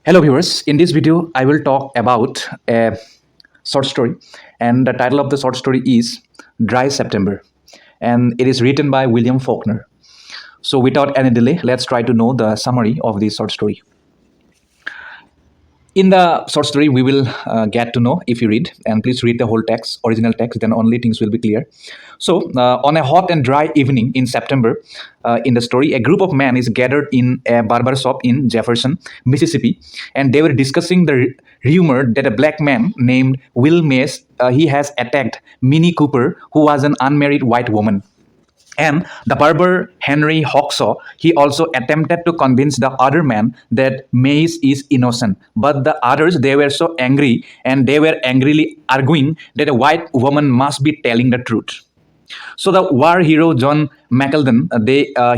Hello viewers, in this video I will talk about a short story, and the title of the short story is Dry September, and it is written by William Faulkner. So without any delay, let's try to know the summary of this short story. In the short story, we will get to know if you read, and please read the whole text, original text, then only things will be clear. So, on a hot and dry evening in September, in the story, a group of men is gathered in a barber shop in Jefferson, Mississippi, and they were discussing the rumor that a black man named Will Mays he has attacked Minnie Cooper, who was an unmarried white woman. And the barber Henry Hawksaw, he also attempted to convince the other man that Mays is innocent. But the others, they were so angry and they were angrily arguing that a white woman must be telling the truth. So the war hero John McElden,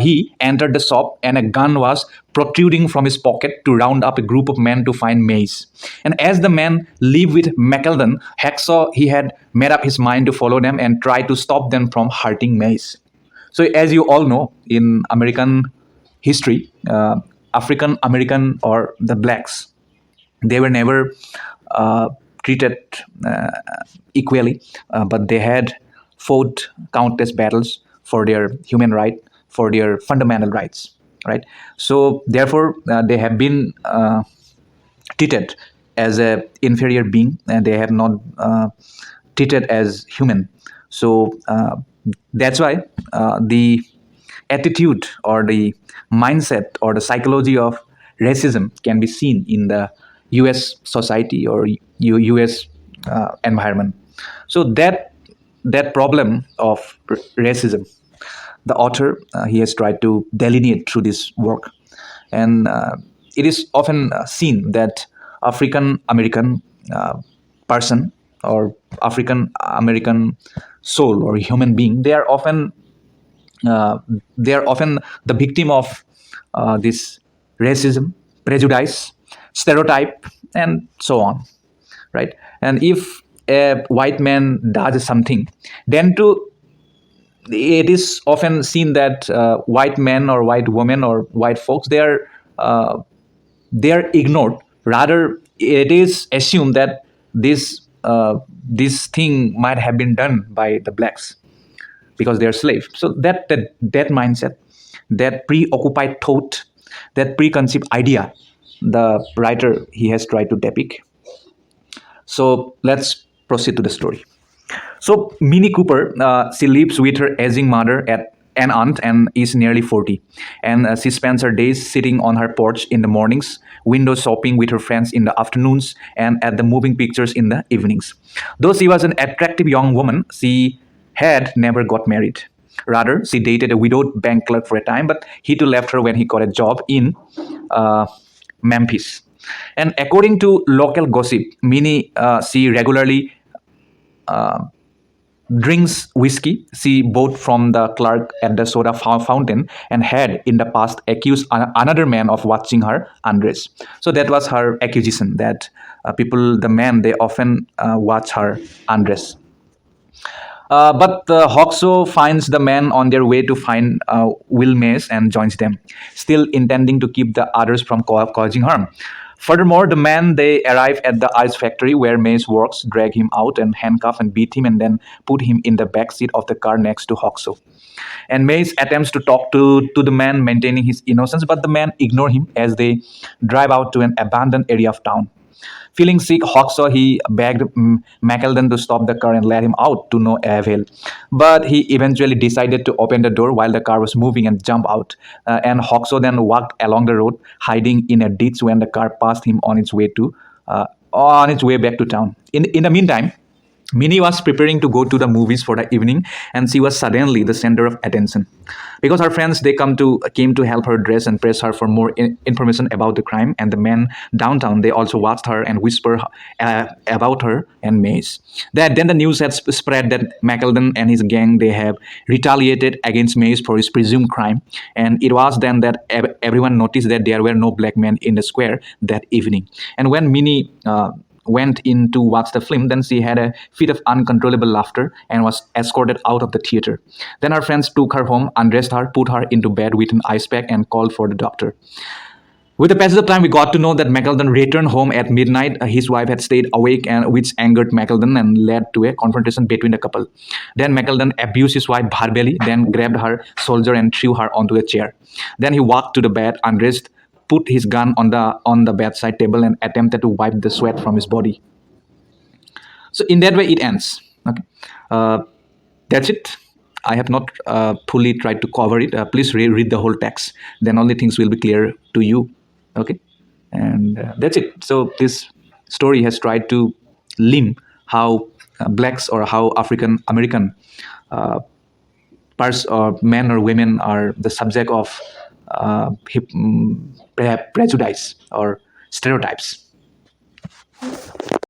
he entered the shop and a gun was protruding from his pocket to round up a group of men to find Mays. And as the men leave with McElden, Hacksaw, he had made up his mind to follow them and try to stop them from hurting Mays. So, as you all know, in American history, African American or the blacks, they were never treated uh, equally, but they had fought countless battles for their human right, for their fundamental rights, right? So, therefore, they have been treated as a inferior being, and they have not treated as human. So that's why the attitude or the mindset or the psychology of racism can be seen in the U.S. society or U.S. Environment. So that problem of racism, the author he has tried to delineate through this work, and it is often seen that African American person or African American soul or human being, uh, they are often the victim of this racism, prejudice, stereotype, and so on, right? And if a white man does something, then it is often seen that white men or white women or white folks, uh, they are ignored. Rather, it is assumed that this thing might have been done by the blacks because they are slaves. So that mindset, that preoccupied thought, that preconceived idea, the writer he has tried to depict. So let's proceed to the story. So Minnie Cooper, she lives with her aging mother at an aunt and is nearly 40. And she spends her days sitting on her porch in the mornings, window shopping with her friends in the afternoons, and at the moving pictures in the evenings. Though she was an attractive young woman, she had never got married. Rather, she dated a widowed bank clerk for a time, but he too left her when he got a job in uh, Memphis. And according to local gossip, Minnie, she regularly drinks whiskey she bought from the clerk at the soda fountain and had in the past accused another man of watching her undress. So that was her accusation that the men, they often watch her undress. But Hawksaw finds the men on their way to find Will Mays and joins them, still intending to keep the others from causing harm. Furthermore, the men, they arrive at the ice factory where Mays works, drag him out and handcuff and beat him, and then put him in the back seat of the car next to Hawksaw. And Mays attempts to talk to the man, maintaining his innocence, but the men ignore him as they drive out to an abandoned area of town. Feeling sick, Hawksaw, he begged McElden to stop the car and let him out, to no avail. But he eventually decided to open the door while the car was moving and jump out. And Hawksaw then walked along the road, hiding in a ditch when the car passed him on its way back to town. In the meantime, Minnie was preparing to go to the movies for the evening, and she was suddenly the center of attention because her friends, they came to help her dress and press her for more information about the crime. And the men downtown, they also watched her and whispered about her and Mays. Then the news had spread that McElden and his gang, they have retaliated against Mays for his presumed crime, and it was then that everyone noticed that there were no black men in the square that evening. And when Minnie went in to watch the film, then she had a fit of uncontrollable laughter and was escorted out of the theater. Then her friends took her home, undressed her, put her into bed with an ice pack, and called for the doctor. With the passage of time, we got to know that Meckleton returned home at midnight. His wife had stayed awake, and which angered Meckleton and led to a confrontation between the couple. Then Meckleton abused his wife verbally, then grabbed her shoulder and threw her onto a chair. Then he walked to the bed, undressed, put his gun on the bedside table, and attempted to wipe the sweat from his body. So in that way, it ends. Okay, uh, that's it. I have not fully tried to cover it. Please read the whole text. Then all the things will be clear to you. Okay, and that's it. So this story has tried to limn how blacks or how African American or men or women are the subject of perhaps prejudice or stereotypes.